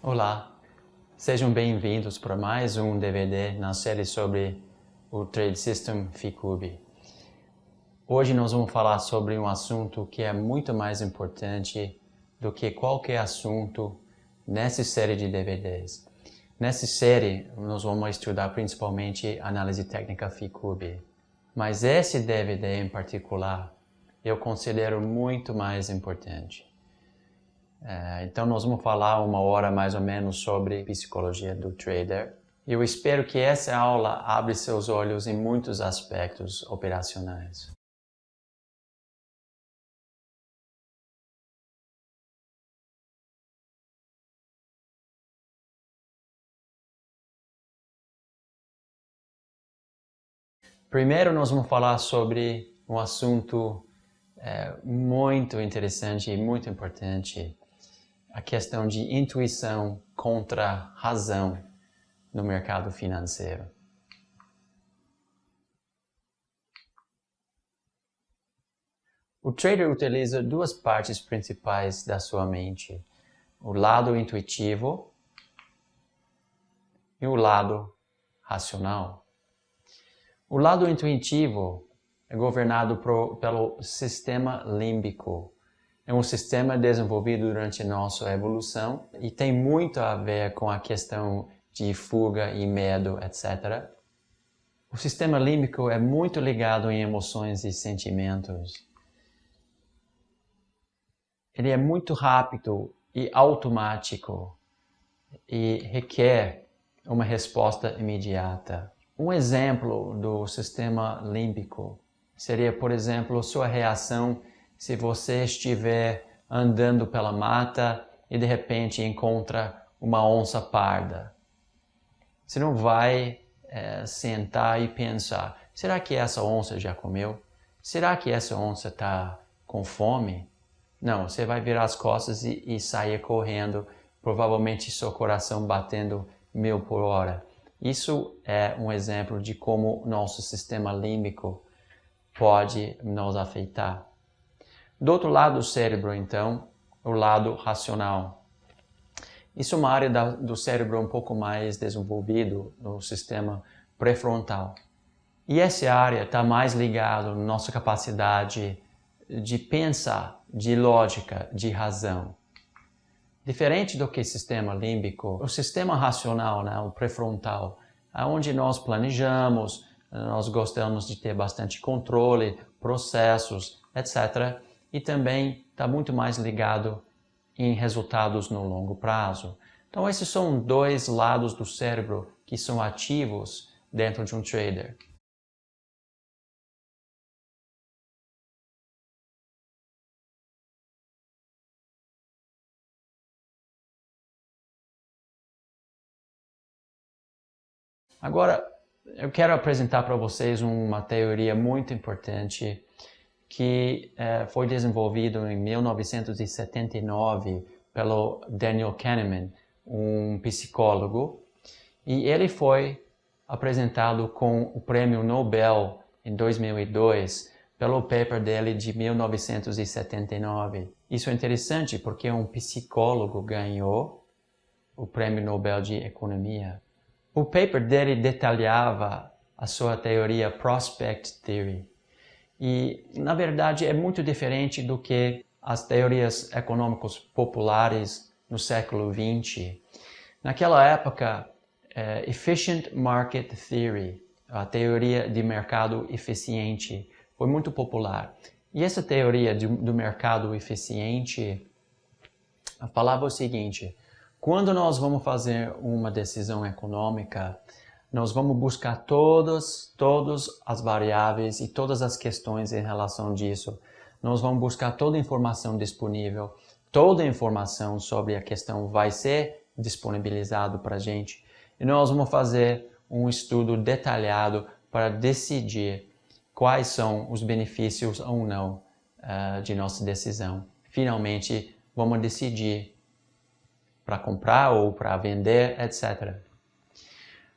Olá, sejam bem-vindos para mais um DVD na série sobre o Trade System Ficube. Hoje nós vamos falar sobre um assunto que é muito mais importante do que qualquer assunto nessa série de DVDs. Nessa série nós vamos estudar principalmente análise técnica Ficube, mas esse DVD em particular eu considero muito mais importante. Então nós vamos falar uma hora mais ou menos sobre psicologia do trader. Eu espero que essa aula abra seus olhos em muitos aspectos operacionais. Primeiro nós vamos falar sobre um assunto muito interessante e muito importante, a questão de intuição contra razão no mercado financeiro. O trader utiliza duas partes principais da sua mente, o lado intuitivo e o lado racional. O lado intuitivo é governado pelo sistema límbico. É um sistema desenvolvido durante a nossa evolução e tem muito a ver com a questão de fuga e medo, etc. O sistema límbico é muito ligado em emoções e sentimentos. Ele é muito rápido e automático e requer uma resposta imediata. Um exemplo do sistema límbico seria, por exemplo, sua reação se você estiver andando pela mata e de repente encontra uma onça parda. Você não vai sentar e pensar, será que essa onça já comeu? Será que essa onça está com fome? Não, você vai virar as costas e sair correndo, provavelmente seu coração batendo 1000 por hora. Isso é um exemplo de como nosso sistema límbico pode nos afetar. Do outro lado do cérebro, então, o lado racional. Isso é uma área do cérebro um pouco mais desenvolvido no sistema pré-frontal. E essa área está mais ligada à nossa capacidade de pensar, de lógica, de razão. Diferente do que o sistema límbico, o sistema racional, né, o pré-frontal, é onde nós planejamos, nós gostamos de ter bastante controle, processos, etc. E também está muito mais ligado em resultados no longo prazo. Então esses são dois lados do cérebro que são ativos dentro de um trader. Agora, eu quero apresentar para vocês uma teoria muito importante que foi desenvolvido em 1979 pelo Daniel Kahneman, um psicólogo, e ele foi apresentado com o Prêmio Nobel em 2002 pelo paper dele de 1979. Isso é interessante porque um psicólogo ganhou o Prêmio Nobel de Economia. O paper dele detalhava a sua teoria Prospect Theory. E, na verdade, é muito diferente do que as teorias econômicas populares no século XX. Naquela época, Efficient Market Theory, a teoria de mercado eficiente, foi muito popular. E essa teoria do mercado eficiente falava o seguinte: quando nós vamos fazer uma decisão econômica, nós vamos buscar todas as variáveis e todas as questões em relação disso. Nós vamos buscar toda a informação disponível, toda a informação sobre a questão vai ser disponibilizado para a gente. E nós vamos fazer um estudo detalhado para decidir quais são os benefícios ou não de nossa decisão. Finalmente, vamos decidir para comprar ou para vender, etc.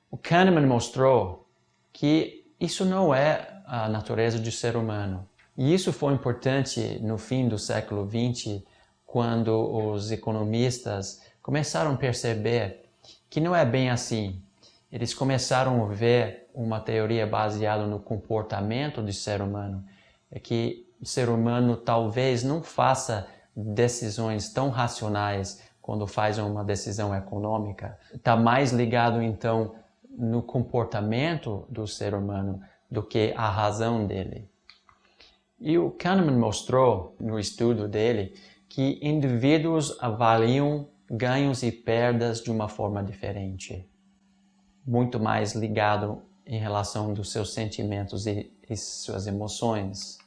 O Kahneman mostrou que isso não é a natureza do ser humano. E isso foi importante no fim do século XX, quando os economistas começaram a perceber que não é bem assim. Eles começaram a ver uma teoria baseada no comportamento do ser humano, é que o ser humano talvez não faça decisões tão racionais quando faz uma decisão econômica. Está mais ligado, então, no comportamento do ser humano do que a razão dele. E o Kahneman mostrou, no estudo dele, que indivíduos avaliam ganhos e perdas de uma forma diferente, muito mais ligado em relação dos seus sentimentos e suas emoções.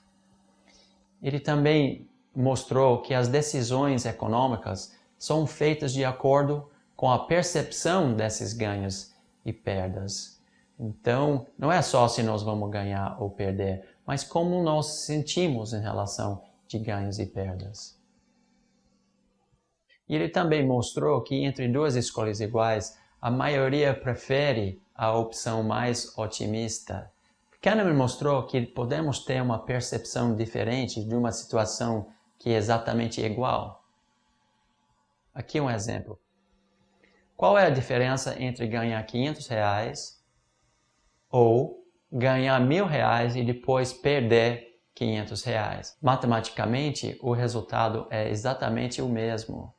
Ele também mostrou que as decisões econômicas são feitas de acordo com a percepção desses ganhos e perdas. Então, não é só se nós vamos ganhar ou perder, mas como nós sentimos em relação de ganhos e perdas. E ele também mostrou que entre duas escolhas iguais, a maioria prefere a opção mais otimista. Kahneman mostrou que podemos ter uma percepção diferente de uma situação que é exatamente igual. Aqui um exemplo. Qual é a diferença entre ganhar R$500 ou ganhar R$1.000 e depois perder R$500? Matematicamente, o resultado é exatamente o mesmo.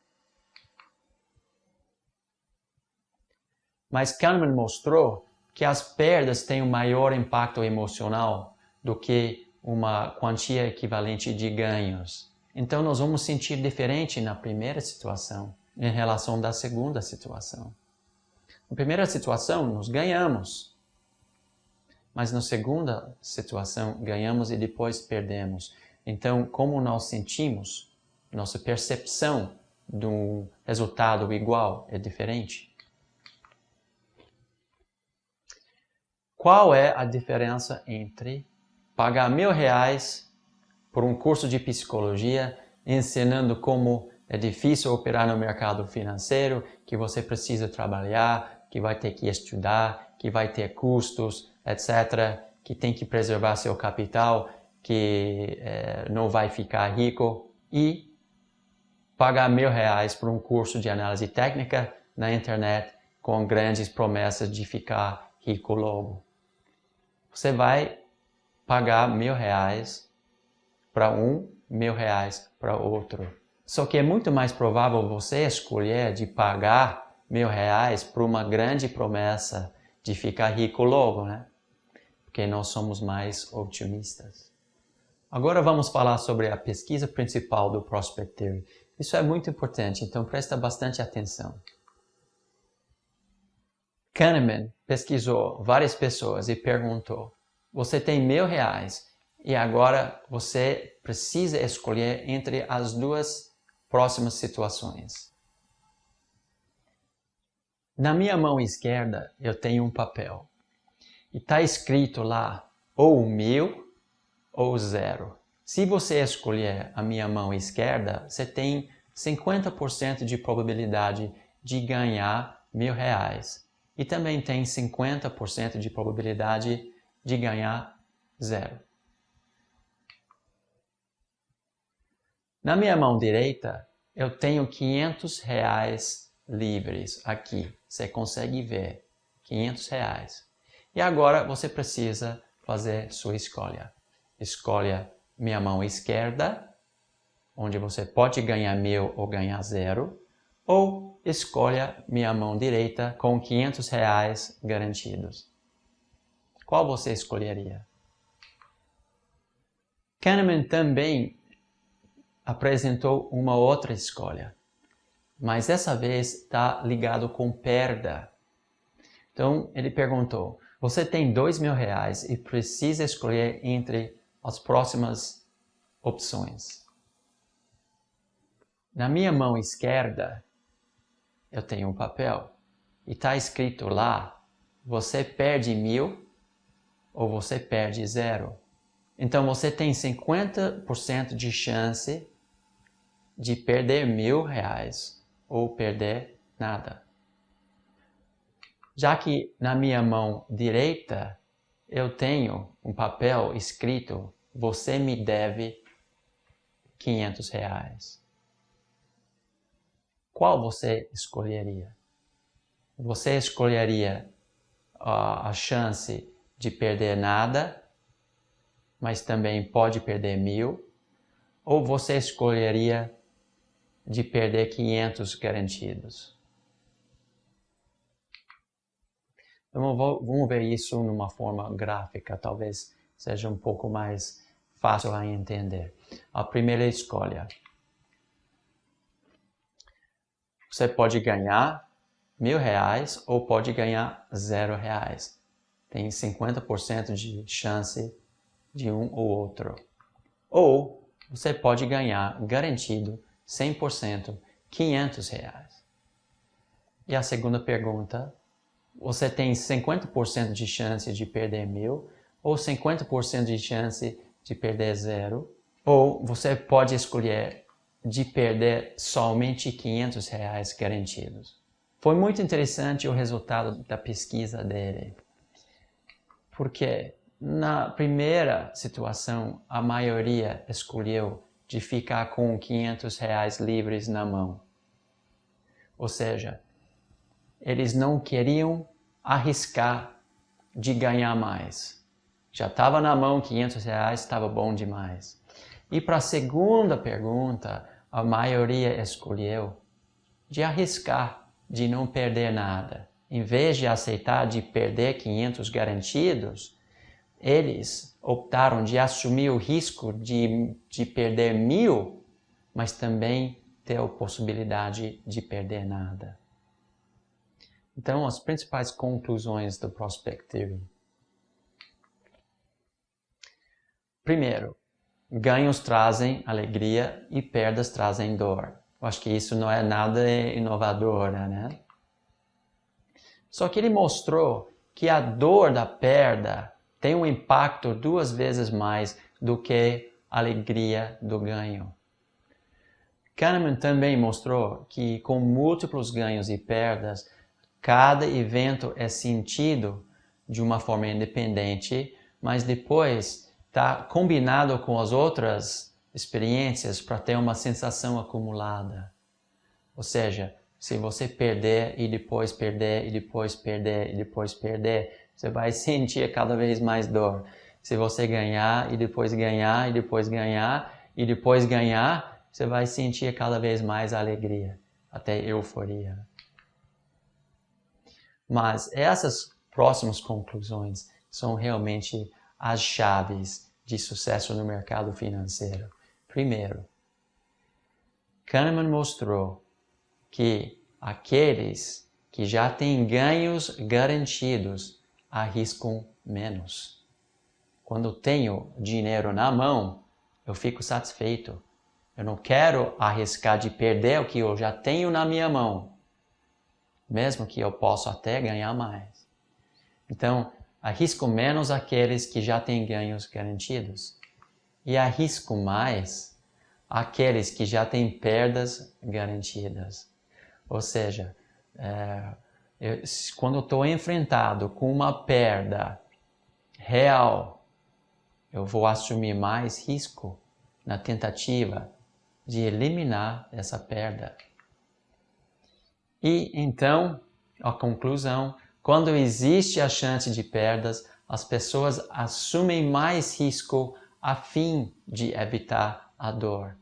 Mas Kahneman mostrou que as perdas têm um maior impacto emocional do que uma quantia equivalente de ganhos. Então nós vamos sentir diferente na primeira situação em relação da segunda situação. Na primeira situação nós ganhamos, mas na segunda situação ganhamos e depois perdemos. Então como nós sentimos, nossa percepção de um resultado igual é diferente. Qual é a diferença entre pagar R$1.000 por um curso de psicologia ensinando como é difícil operar no mercado financeiro, que você precisa trabalhar, que vai ter que estudar, que vai ter custos, etc., que tem que preservar seu capital, que não vai ficar rico, e pagar R$1.000 por um curso de análise técnica na internet com grandes promessas de ficar rico logo. Você vai pagar R$1.000 para um, R$1.000 para outro. Só que é muito mais provável você escolher de pagar R$1.000 por uma grande promessa de ficar rico logo, né? Porque nós somos mais otimistas. Agora vamos falar sobre a pesquisa principal do Prospect Theory. Isso é muito importante, então presta bastante atenção. Kahneman pesquisou várias pessoas e perguntou: você tem R$1.000 e agora você precisa escolher entre as duas próximas situações. Na minha mão esquerda eu tenho um papel e está escrito lá ou 1.000 ou 0. Se você escolher a minha mão esquerda, você tem 50% de probabilidade de ganhar R$1.000. E também tem 50% de probabilidade de ganhar 0. Na minha mão direita, eu tenho R$500 livres aqui. Você consegue ver, R$500. E agora você precisa fazer sua escolha. Escolha minha mão esquerda, onde você pode ganhar 1.000 ou ganhar 0. Ou escolha minha mão direita com R$500 garantidos. Qual você escolheria? Kahneman também apresentou uma outra escolha, mas dessa vez está ligado com perda. Então ele perguntou: você tem R$2.000 e precisa escolher entre as próximas opções. Na minha mão esquerda eu tenho um papel e está escrito lá: você perde 1.000 ou você perde 0. Então você tem 50% de chance de perder R$1.000 ou perder nada. Já que na minha mão direita eu tenho um papel escrito: você me deve R$500. qual você escolheria? Você escolheria a chance de perder nada, mas também pode perder 1.000? Ou você escolheria de perder 500 garantidos? Então, vamos ver isso numa forma gráfica, talvez seja um pouco mais fácil a entender. A primeira escolha. Você pode ganhar R$1.000 ou pode ganhar R$0. Tem 50% de chance de um ou outro. Ou você pode ganhar garantido 100% R$500. E a segunda pergunta, você tem 50% de chance de perder 1.000 ou 50% de chance de perder 0? Ou você pode escolher de perder somente R$500 garantidos. Foi muito interessante o resultado da pesquisa dele, porque na primeira situação a maioria escolheu de ficar com R$500 livres na mão. Ou seja, eles não queriam arriscar de ganhar mais. Já estava na mão R$500, estava bom demais. E para a segunda pergunta, a maioria escolheu de arriscar, de não perder nada. Em vez de aceitar de perder 500 garantidos, eles optaram de assumir o risco de perder 1.000, mas também ter a possibilidade de perder nada. Então, as principais conclusões do Prospect Theory. Primeiro, ganhos trazem alegria e perdas trazem dor. Eu acho que isso não é nada inovador, né? Só que ele mostrou que a dor da perda tem um impacto 2 vezes mais do que a alegria do ganho. Kahneman também mostrou que com múltiplos ganhos e perdas, cada evento é sentido de uma forma independente, mas depois está combinado com as outras experiências para ter uma sensação acumulada. Ou seja, se você perder e depois perder e depois perder e depois perder, você vai sentir cada vez mais dor. Se você ganhar e depois ganhar e depois ganhar e depois ganhar, você vai sentir cada vez mais alegria, até euforia. Mas essas próximas conclusões são realmente as chaves de sucesso no mercado financeiro. Primeiro, Kahneman mostrou que aqueles que já têm ganhos garantidos arriscam menos. Quando tenho dinheiro na mão, eu fico satisfeito. Eu não quero arriscar de perder o que eu já tenho na minha mão, mesmo que eu possa até ganhar mais. Então, arrisco menos aqueles que já têm ganhos garantidos e arrisco mais aqueles que já têm perdas garantidas. Ou seja, quando eu estou enfrentado com uma perda real, eu vou assumir mais risco na tentativa de eliminar essa perda. E então, a conclusão, quando existe a chance de perdas, as pessoas assumem mais risco a fim de evitar a dor.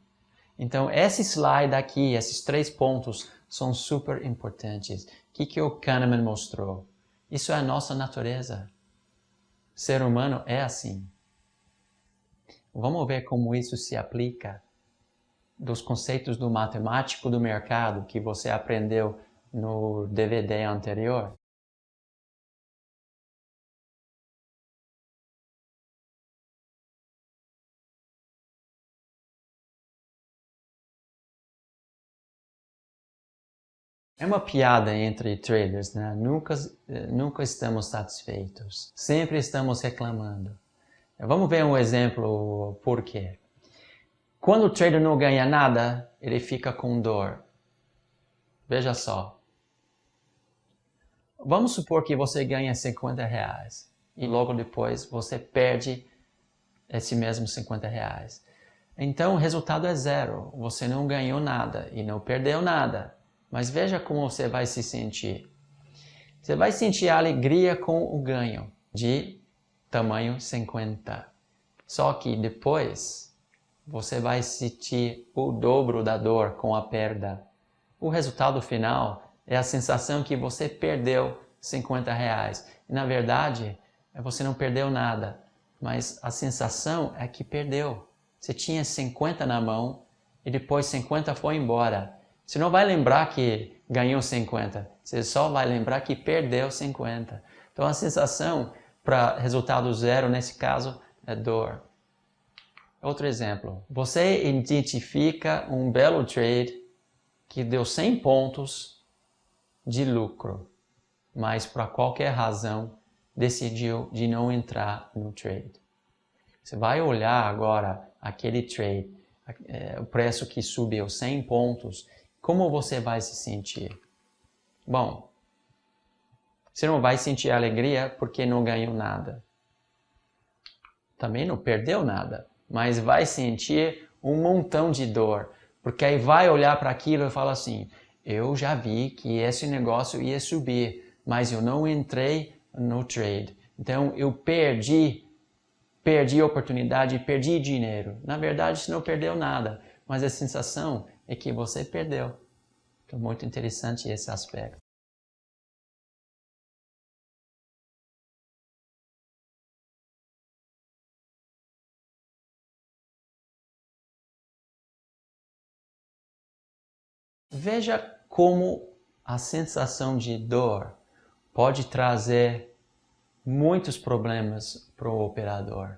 Então, esse slide aqui, esses 3 pontos, são super importantes. O que o Kahneman mostrou? Isso é a nossa natureza. O ser humano é assim. Vamos ver como isso se aplica dos conceitos do matemático do mercado que você aprendeu no DVD anterior. É uma piada entre traders, né? Nunca estamos satisfeitos. Sempre estamos reclamando. Vamos ver um exemplo por quê. Quando o trader não ganha nada, ele fica com dor. Veja só. Vamos supor que você ganha R$50 e logo depois você perde esse mesmo R$50. Então o resultado é 0. Você não ganhou nada e não perdeu nada. Mas veja como você vai se sentir. Você vai sentir alegria com o ganho de tamanho 50. Só que depois você vai sentir o dobro da dor com a perda. O resultado final é a sensação que você perdeu 50 reais. E, na verdade, você não perdeu nada, mas a sensação é que perdeu. Você tinha 50 na mão e depois 50 foi embora. Você não vai lembrar que ganhou 50, você só vai lembrar que perdeu 50. Então a sensação para resultado zero, nesse caso, é dor. Outro exemplo, você identifica um belo trade que deu 100 pontos de lucro, mas por qualquer razão decidiu de não entrar no trade. Você vai olhar agora aquele trade, o preço que subiu 100 pontos, como você vai se sentir? Bom, você não vai sentir alegria porque não ganhou nada. Também não perdeu nada, mas vai sentir um montão de dor, porque aí vai olhar para aquilo e fala assim, eu já vi que esse negócio ia subir, mas eu não entrei no trade. Então eu perdi a oportunidade, perdi dinheiro. Na verdade, você não perdeu nada, mas a sensação é que você perdeu. Então, muito interessante esse aspecto. Veja como a sensação de dor pode trazer muitos problemas para o operador.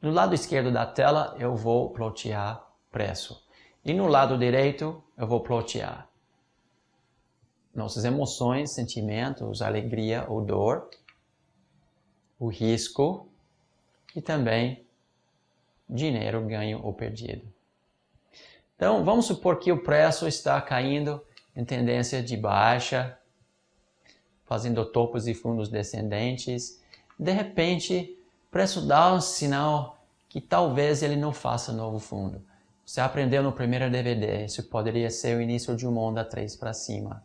No lado esquerdo da tela eu vou plotear preço e no lado direito eu vou plotear nossas emoções, sentimentos, alegria ou dor, o risco e também dinheiro ganho ou perdido. Então vamos supor que o preço está caindo em tendência de baixa, fazendo topos e fundos descendentes. De repente, o preço dá um sinal que talvez ele não faça novo fundo. Você aprendeu no primeiro DVD, isso poderia ser o início de uma onda 3 para cima.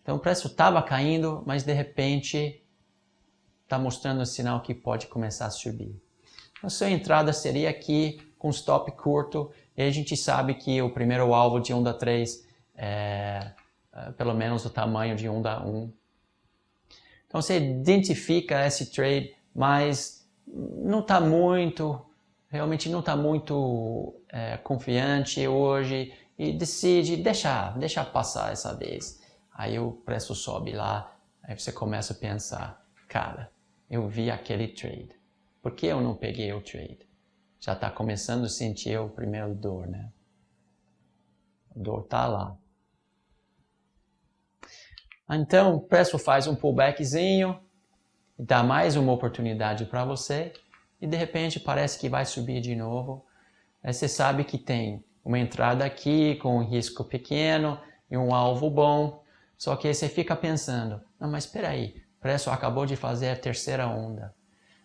Então o preço estava caindo, mas de repente está mostrando um sinal que pode começar a subir. A sua entrada seria aqui com stop curto, e a gente sabe que o primeiro alvo de onda 3 é pelo menos o tamanho de onda 1. Então você identifica esse trade, mas não está realmente não está muito confiante hoje e decide deixar passar essa vez. Aí o preço sobe lá, aí você começa a pensar, cara, eu vi aquele trade, por que eu não peguei o trade? Já está começando a sentir o primeiro dor, né? A dor está lá. Então, o preço faz um pullbackzinho, dá mais uma oportunidade para você e de repente parece que vai subir de novo. Aí você sabe que tem uma entrada aqui com um risco pequeno e um alvo bom, só que aí você fica pensando, não, mas espera aí, o preço acabou de fazer a terceira onda.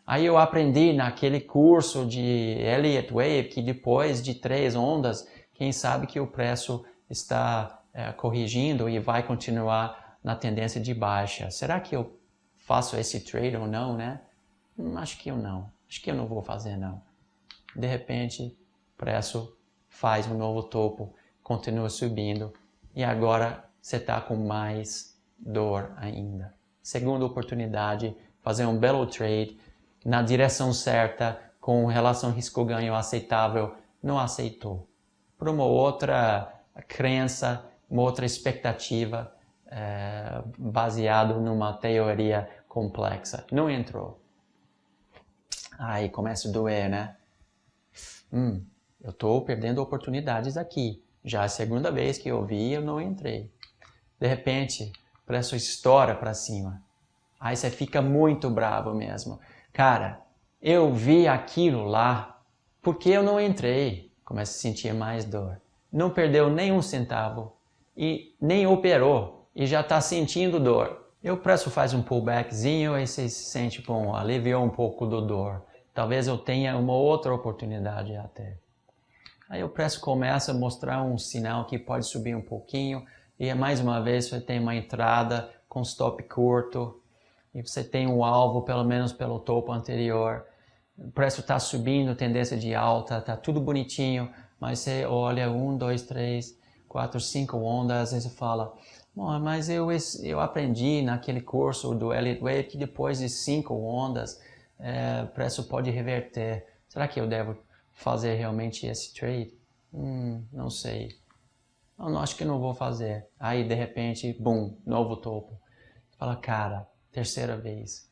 Aí eu aprendi naquele curso de Elliott Wave que depois de 3 ondas, quem sabe que o preço está corrigindo e vai continuar na tendência de baixa. Será que eu faço esse trade ou não, né? Acho que eu não. Acho que eu não vou fazer, não. De repente, o preço faz um novo topo, continua subindo e agora você está com mais dor ainda. Segunda oportunidade, fazer um belo trade na direção certa, com relação risco-ganho aceitável, não aceitou. Por uma outra crença, uma outra expectativa, baseado numa teoria complexa. Não entrou. Aí começa a doer, né? Eu estou perdendo oportunidades aqui. Já é a segunda vez que eu vi e eu não entrei. De repente, o preço estoura para cima. Aí você fica muito bravo mesmo. Cara, eu vi aquilo lá, por que eu não entrei? Começa a sentir mais dor. Não perdeu nenhum centavo e nem operou e já está sentindo dor. E o preço faz um pullbackzinho e você se sente, bom, aliviou um pouco do dor. Talvez eu tenha uma outra oportunidade até. Aí o preço começa a mostrar um sinal que pode subir um pouquinho, e mais uma vez você tem uma entrada com stop curto, e você tem um alvo pelo menos pelo topo anterior. O preço está subindo, tendência de alta, está tudo bonitinho, mas você olha 1, 2, 3, 4, 5 ondas, às vezes você fala, mas eu aprendi naquele curso do Elliott Wave que depois de 5 ondas o preço pode reverter. Será que eu devo fazer realmente esse trade? Não sei. Não, acho que não vou fazer. Aí de repente, boom, novo topo. Fala, cara, terceira vez.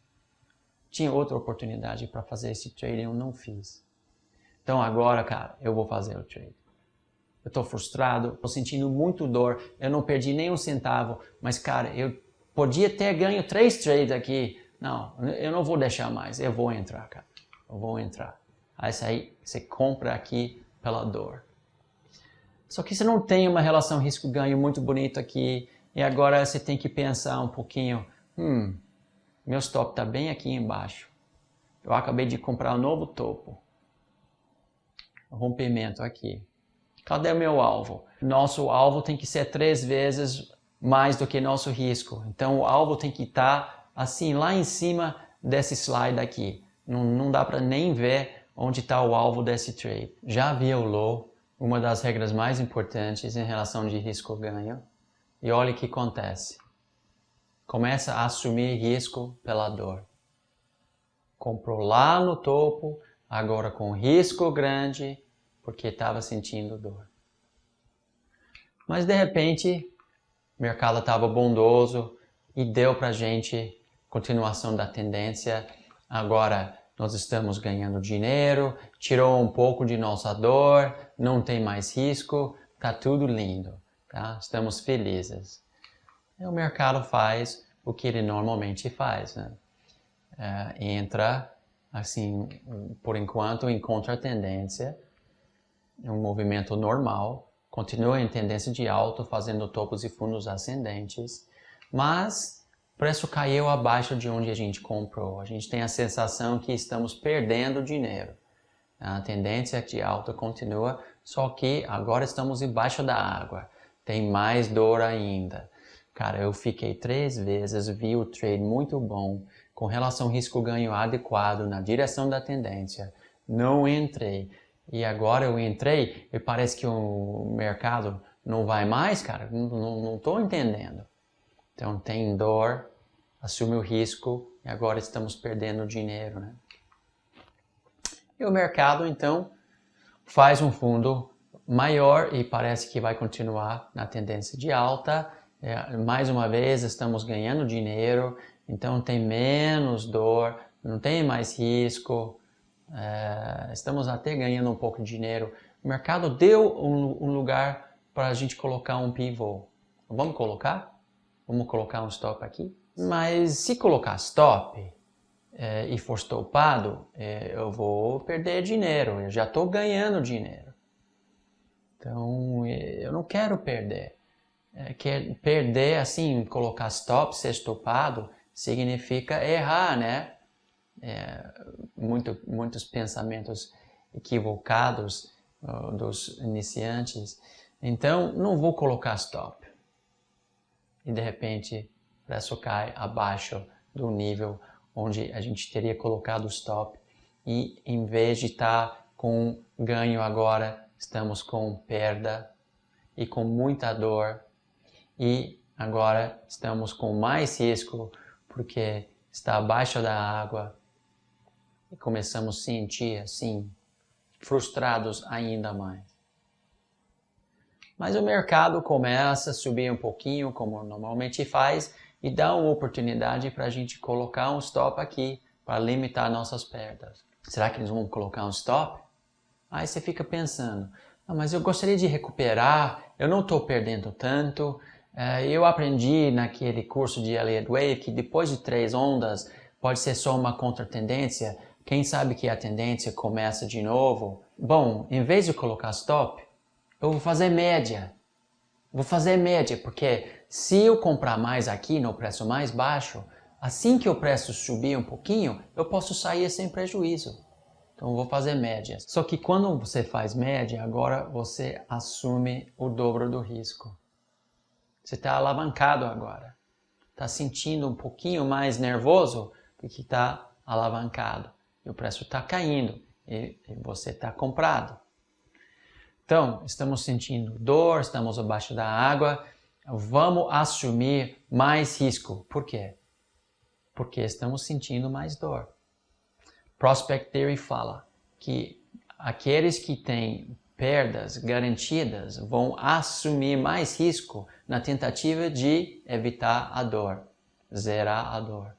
Tinha outra oportunidade para fazer esse trade e eu não fiz. Então agora, cara, eu vou fazer o trade. Eu estou frustrado, estou sentindo muito dor, eu não perdi nem um centavo, mas cara, eu podia ter ganho 3 trades aqui. Não, eu não vou deixar mais, eu vou entrar, cara. Eu vou entrar. Aí você compra aqui pela dor. Só que você não tem uma relação risco-ganho muito bonita aqui, e agora você tem que pensar um pouquinho, meu stop está bem aqui embaixo. Eu acabei de comprar um novo topo. Rompimento aqui. Cadê o meu alvo? Nosso alvo tem que ser 3 vezes mais do que nosso risco. Então o alvo tem que estar assim lá em cima desse slide aqui. Não dá para nem ver onde está o alvo desse trade. Já violou uma das regras mais importantes em relação de risco-ganho. E olha o que acontece. Começa a assumir risco pela dor. Comprou lá no topo, agora com risco grande, porque estava sentindo dor. Mas de repente, o mercado estava bondoso e deu para a gente continuação da tendência. Agora nós estamos ganhando dinheiro, tirou um pouco de nossa dor, não tem mais risco, está tudo lindo, tá? Estamos felizes. E o mercado faz o que ele normalmente faz, né? Entra, assim, por enquanto, em contratendência, um movimento normal, continua em tendência de alta, fazendo topos e fundos ascendentes, mas o preço caiu abaixo de onde a gente comprou. A gente tem a sensação que estamos perdendo dinheiro. A tendência de alta continua, só que agora estamos embaixo da água. Tem mais dor ainda. Cara, eu fiquei 3 vezes, vi o trade muito bom, com relação risco-ganho adequado, na direção da tendência. Não entrei. E agora eu entrei e parece que o mercado não vai mais, cara. Não estou entendendo. Então tem dor, assume o risco e agora estamos perdendo dinheiro, né? E o mercado, então, faz um fundo maior e parece que vai continuar na tendência de alta. Mais uma vez, estamos ganhando dinheiro, então tem menos dor, não tem mais risco, estamos até ganhando um pouco de dinheiro. O mercado deu um lugar para a gente colocar um pivô. Vamos colocar? Vamos colocar um stop aqui? Mas se colocar stop e for stopado, eu vou perder dinheiro, eu já estou ganhando dinheiro. Então, eu não quero perder. Perder, assim, colocar stop, ser stopado, significa errar, né? Muitos pensamentos equivocados dos iniciantes. Então, não vou colocar stop. E de repente, o preço cai abaixo do nível onde a gente teria colocado stop. E em vez de estar com ganho agora, estamos com perda e com muita dor. E agora estamos com mais risco porque está abaixo da água e começamos a sentir assim, frustrados ainda mais. Mas o mercado começa a subir um pouquinho, como normalmente faz, e dá uma oportunidade para a gente colocar um stop aqui para limitar nossas perdas. Será que eles vão colocar um stop? Aí você fica pensando, mas eu gostaria de recuperar, eu não estou perdendo tanto. Eu aprendi naquele curso de Elliott Wave que depois de 3 ondas pode ser só uma contratendência. Quem sabe que a tendência começa de novo? Bom, em vez de colocar stop, eu vou fazer média. Vou fazer média, porque se eu comprar mais aqui no preço mais baixo, assim que o preço subir um pouquinho, eu posso sair sem prejuízo. Então eu vou fazer médias. Só que quando você faz média, agora você assume o dobro do risco. Você está alavancado agora. Está sentindo um pouquinho mais nervoso porque está alavancado. E o preço está caindo e você está comprado. Então, estamos sentindo dor, estamos abaixo da água. Vamos assumir mais risco. Por quê? Porque estamos sentindo mais dor. Prospect Theory fala que aqueles que têm perdas garantidas vão assumir mais risco na tentativa de evitar a dor, zerar a dor.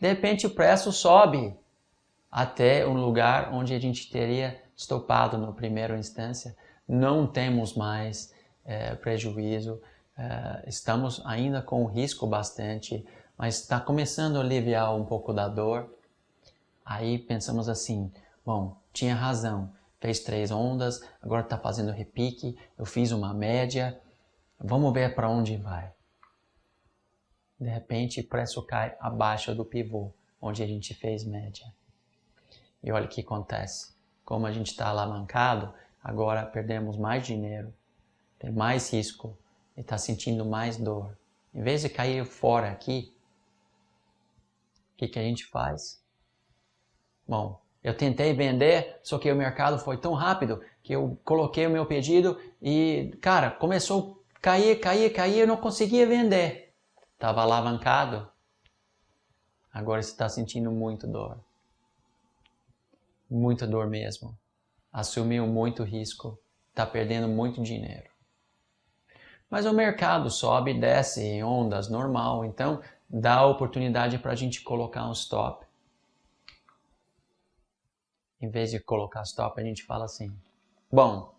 De repente o preço sobe até um lugar onde a gente teria estopado na primeira instância, não temos mais prejuízo, estamos ainda com risco bastante, mas está começando a aliviar um pouco da dor. Aí pensamos assim, bom, tinha razão, fez 3 ondas, agora está fazendo repique, eu fiz uma média, vamos ver para onde vai. De repente o preço cai abaixo do pivô, onde a gente fez média. E olha o que acontece, como a gente está alavancado, agora perdemos mais dinheiro, tem mais risco e está sentindo mais dor. Em vez de cair fora aqui, o que a gente faz? Bom, eu tentei vender, só que o mercado foi tão rápido que eu coloquei o meu pedido e, cara, começou a cair, eu não conseguia vender. Estava alavancado. Agora você está sentindo muita dor. Muita dor mesmo. Assumiu muito risco. Está perdendo muito dinheiro. Mas o mercado sobe e desce em ondas normal, então dá oportunidade para a gente colocar um stop. Em vez de colocar stop, a gente fala assim, bom,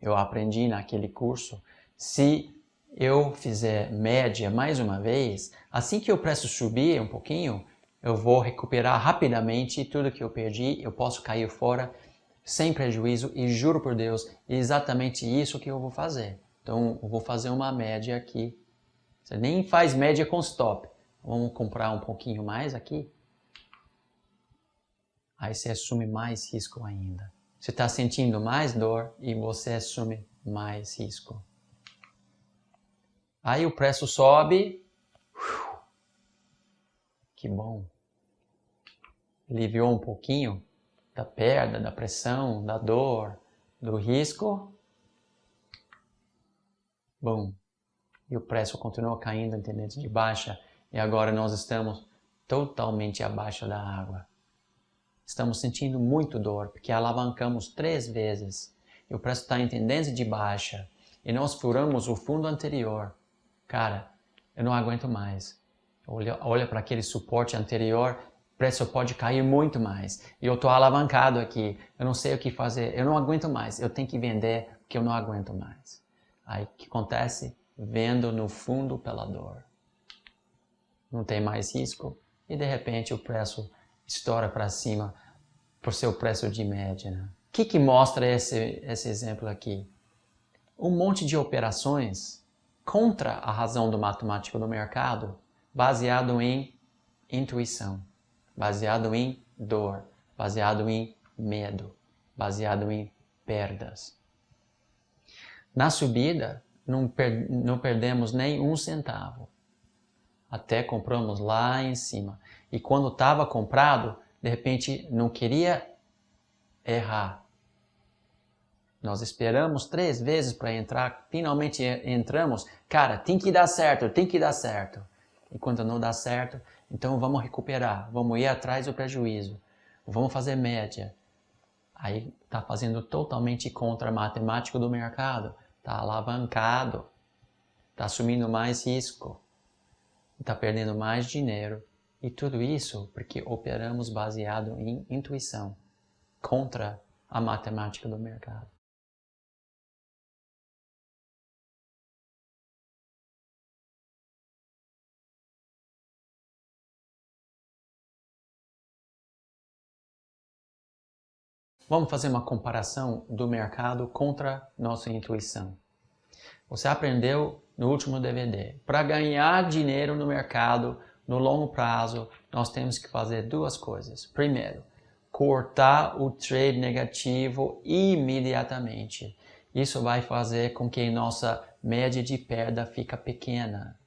eu aprendi naquele curso, se eu fizer média mais uma vez, assim que o preço subir um pouquinho, eu vou recuperar rapidamente tudo que eu perdi, eu posso cair fora sem prejuízo e juro por Deus, é exatamente isso que eu vou fazer. Então, eu vou fazer uma média aqui. Você nem faz média com stop. Vamos comprar um pouquinho mais aqui. Aí você assume mais risco ainda. Você está sentindo mais dor e você assume mais risco. Aí o preço sobe. Que bom. Aliviou um pouquinho da perda, da pressão, da dor, do risco. Bom. E o preço continua caindo em tendência de baixa. E agora nós estamos totalmente abaixo da água. Estamos sentindo muito dor, porque alavancamos 3 vezes. E o preço está em tendência de baixa. E nós furamos o fundo anterior. Cara, eu não aguento mais. Olha para aquele suporte anterior, o preço pode cair muito mais. E eu estou alavancado aqui. Eu não sei o que fazer. Eu não aguento mais. Eu tenho que vender porque eu não aguento mais. Aí o que acontece? Vendo no fundo pela dor. Não tem mais risco. E de repente o preço estoura para cima por seu preço de média. Né? O que mostra esse exemplo aqui? Um monte de operações contra a razão do matemático do mercado, baseado em intuição, baseado em dor, baseado em medo, baseado em perdas. Na subida, não perdemos nem 1 centavo. Até compramos lá em cima. E quando estava comprado, de repente não queria errar. Nós esperamos 3 vezes para entrar, finalmente entramos. Cara, tem que dar certo, tem que dar certo. E quando não dá certo, então vamos recuperar, vamos ir atrás do prejuízo, vamos fazer média. Aí está fazendo totalmente contra a matemática do mercado, está alavancado, está assumindo mais risco, está perdendo mais dinheiro. E tudo isso porque operamos baseado em intuição, contra a matemática do mercado. Vamos fazer uma comparação do mercado contra nossa intuição. Você aprendeu no último DVD. Para ganhar dinheiro no mercado, no longo prazo, nós temos que fazer 2 coisas. Primeiro, cortar o trade negativo imediatamente. Isso vai fazer com que nossa média de perda fica pequena.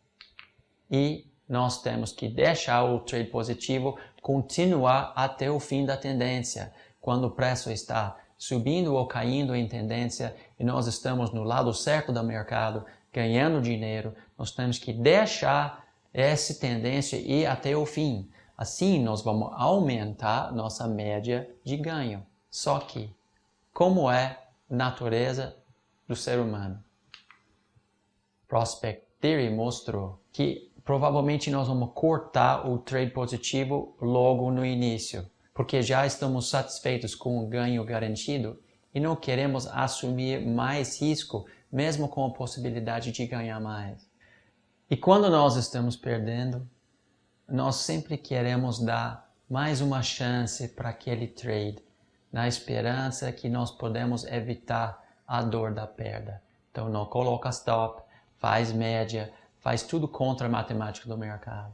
E nós temos que deixar o trade positivo continuar até o fim da tendência. Quando o preço está subindo ou caindo em tendência e nós estamos no lado certo do mercado, ganhando dinheiro, nós temos que deixar essa tendência ir até o fim. Assim, nós vamos aumentar nossa média de ganho. Só que, como é a natureza do ser humano? Prospect Theory mostrou que provavelmente nós vamos cortar o trade positivo logo no início, porque já estamos satisfeitos com o ganho garantido e não queremos assumir mais risco, mesmo com a possibilidade de ganhar mais. E quando nós estamos perdendo, nós sempre queremos dar mais uma chance para aquele trade, na esperança que nós podemos evitar a dor da perda. Então não coloca stop, faz média, faz tudo contra a matemática do mercado.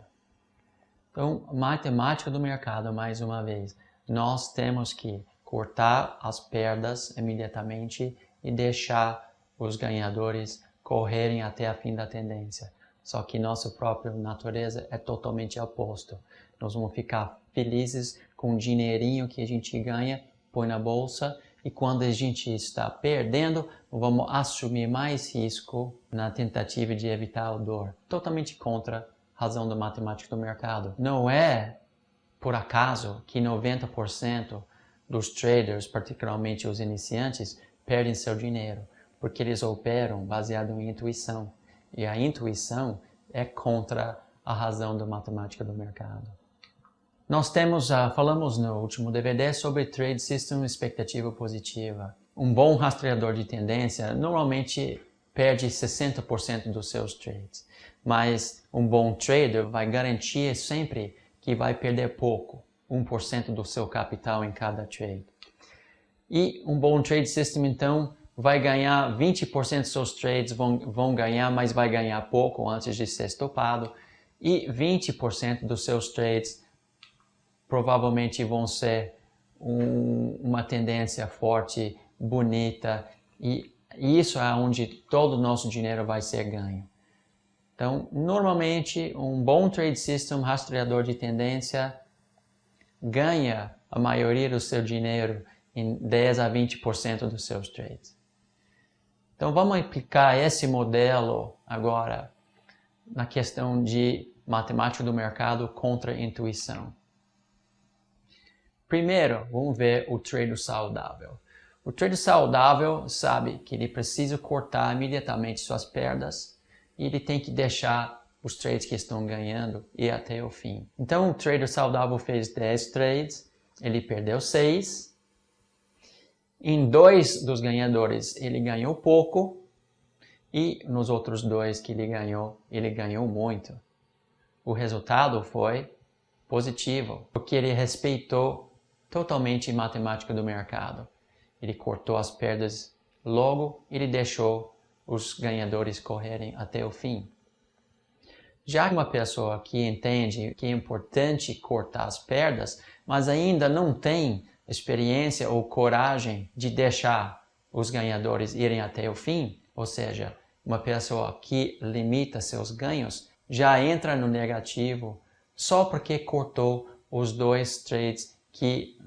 Então, matemática do mercado, mais uma vez, nós temos que cortar as perdas imediatamente e deixar os ganhadores correrem até a fim da tendência. Só que nossa própria natureza é totalmente oposto. Nós vamos ficar felizes com o dinheirinho que a gente ganha, põe na bolsa, e quando a gente está perdendo, vamos assumir mais risco na tentativa de evitar a dor. Totalmente contra a razão da matemática do mercado. Não é por acaso que 90% dos traders, particularmente os iniciantes, perdem seu dinheiro, porque eles operam baseado em intuição. E a intuição é contra a razão da matemática do mercado. Nós falamos no último DVD sobre Trade System expectativa positiva. Um bom rastreador de tendência normalmente perde 60% dos seus trades, mas um bom trader vai garantir sempre que vai perder pouco, 1% do seu capital em cada trade. E um bom Trade System, então, vai ganhar 20% dos seus trades, vão ganhar, mas vai ganhar pouco antes de ser estopado, e 20% dos seus trades provavelmente vão ser uma tendência forte, bonita, e isso é onde todo o nosso dinheiro vai ser ganho. Então, normalmente, um bom trade system, rastreador de tendência, ganha a maioria do seu dinheiro em 10 a 20% dos seus trades. Então, vamos aplicar esse modelo agora na questão de matemática do mercado contra a intuição. Primeiro, vamos ver o trader saudável. O trader saudável sabe que ele precisa cortar imediatamente suas perdas e ele tem que deixar os trades que estão ganhando ir até o fim. Então, o trader saudável fez 10 trades, ele perdeu 6. Em 2 dos ganhadores, ele ganhou pouco e nos outros 2 que ele ganhou muito. O resultado foi positivo, porque ele respeitou totalmente a matemática do mercado. Ele cortou as perdas logo e ele deixou os ganhadores correrem até o fim. Já uma pessoa que entende que é importante cortar as perdas, mas ainda não tem experiência ou coragem de deixar os ganhadores irem até o fim, ou seja, uma pessoa que limita seus ganhos, já entra no negativo só porque cortou os 2 trades que,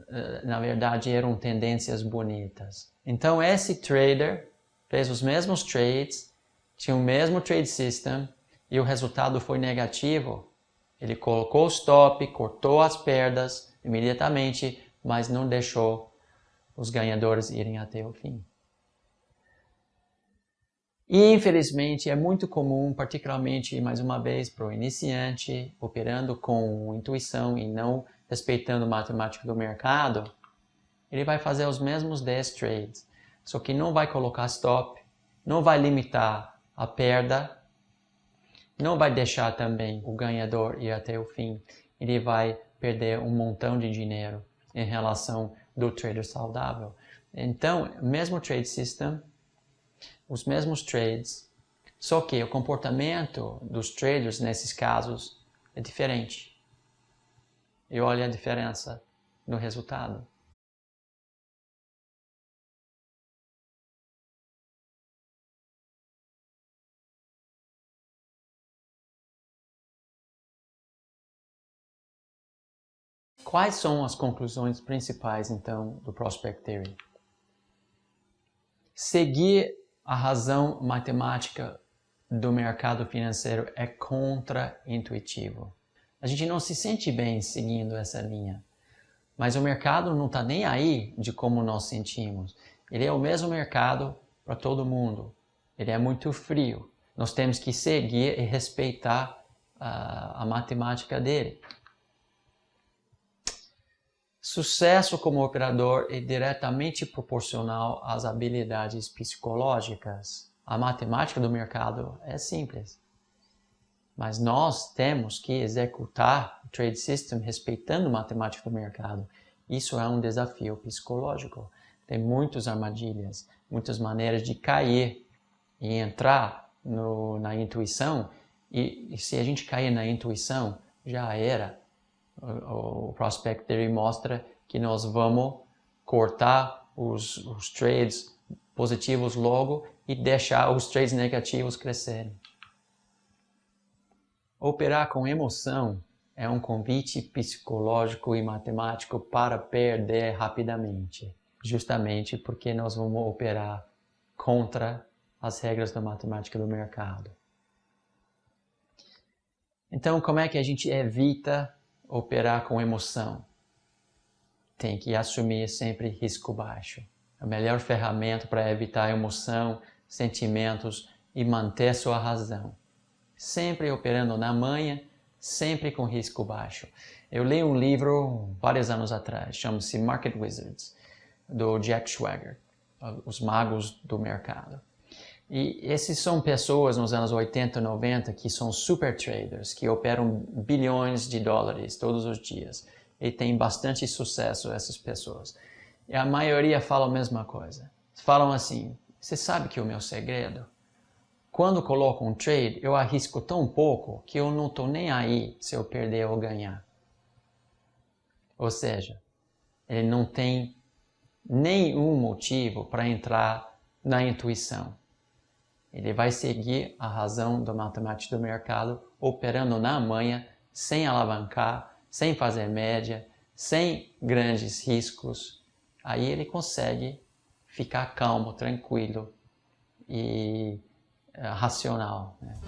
na verdade, eram tendências bonitas. Então, esse trader fez os mesmos trades, tinha o mesmo trade system e o resultado foi negativo. Ele colocou o stop, cortou as perdas imediatamente, mas não deixou os ganhadores irem até o fim. E, infelizmente, é muito comum, particularmente, mais uma vez, para o iniciante, operando com intuição e não respeitando a matemática do mercado, ele vai fazer os mesmos 10 trades, só que não vai colocar stop, não vai limitar a perda, não vai deixar também o ganhador ir até o fim. Ele vai perder um montão de dinheiro em relação do trader saudável. Então, mesmo trade system, os mesmos trades, só que o comportamento dos traders nesses casos é diferente. E olha a diferença no resultado. Quais são as conclusões principais, então, do Prospect Theory? Seguir a razão matemática do mercado financeiro é contra-intuitivo. A gente não se sente bem seguindo essa linha, mas o mercado não está nem aí de como nós sentimos. Ele é o mesmo mercado para todo mundo. Ele é muito frio. Nós temos que seguir e respeitar a matemática dele. Sucesso como operador é diretamente proporcional às habilidades psicológicas. A matemática do mercado é simples, mas nós temos que executar o trade system respeitando a matemática do mercado. Isso é um desafio psicológico. Tem muitas armadilhas, muitas maneiras de cair e entrar na intuição. E se a gente cair na intuição, já era. O Prospect Theory mostra que nós vamos cortar os trades positivos logo e deixar os trades negativos crescerem. Operar com emoção é um convite psicológico e matemático para perder rapidamente, justamente porque nós vamos operar contra as regras da matemática do mercado. Então, como é que a gente evita operar com emoção? Tem que assumir sempre risco baixo. A melhor ferramenta para evitar emoção, sentimentos e manter sua razão. Sempre operando na manha, sempre com risco baixo. Eu li um livro vários anos atrás, chama-se Market Wizards, do Jack Schwager, Os Magos do Mercado. E esses são pessoas nos anos 80 e 90 que são super traders, que operam bilhões de dólares todos os dias. E tem bastante sucesso essas pessoas. E a maioria fala a mesma coisa. Falam assim, você sabe que é o meu segredo? Quando coloco um trade, eu arrisco tão pouco que eu não estou nem aí se eu perder ou ganhar. Ou seja, ele não tem nenhum motivo para entrar na intuição. Ele vai seguir a razão da matemática do mercado, operando na manha, sem alavancar, sem fazer média, sem grandes riscos. Aí ele consegue ficar calmo, tranquilo e racional, né?